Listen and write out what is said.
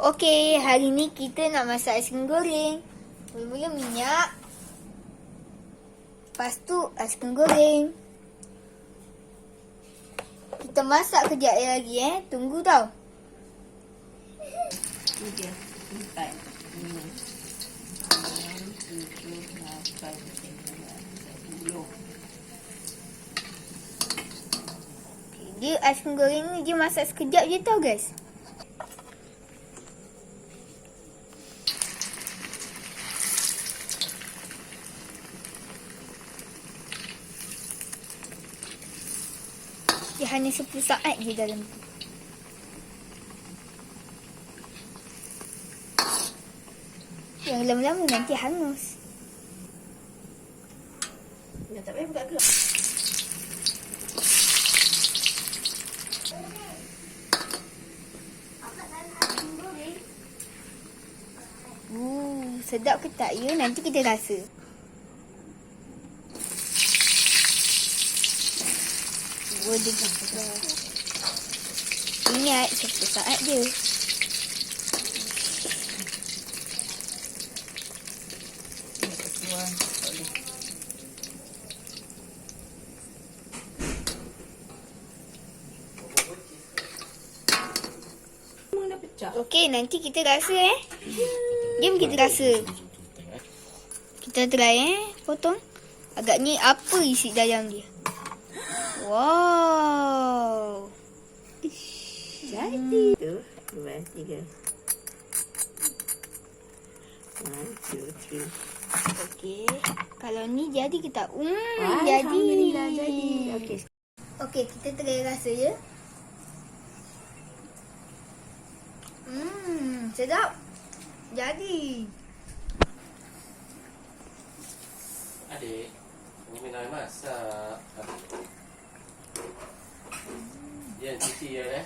Okey, hari ni kita nak masak aiskrim goreng. Mula-mula minyak. Lepas tu aiskrim goreng. Kita masak kejap lagi Tunggu tau. Ni dia. 4, 5, 6, 7, 8, 9, 10. Okay, dia aiskrim goreng ni dia masak sekejap je tau guys. Dia hanya 10 saat je dalam tu. Yang lama-lama nanti hangus. Ya, tak payah buka gelap. Sedap ke tak ya? Nanti kita rasa. Ingat 10 saat je. Memang dah pecah. Okey, nanti kita rasa Jom kita rasa. Kita try potong. Agaknya apa isi dalam dia. Wow. Jadi tu 2, 3. 1, 2, 3. Okey. Kalau ni jadi ke tak? Jadi. Alhamdulillah jadi. Okey. Okey, kita try rasa ya. Sedap. Jadi. Adik, Umi nak masak. Dia cuci ya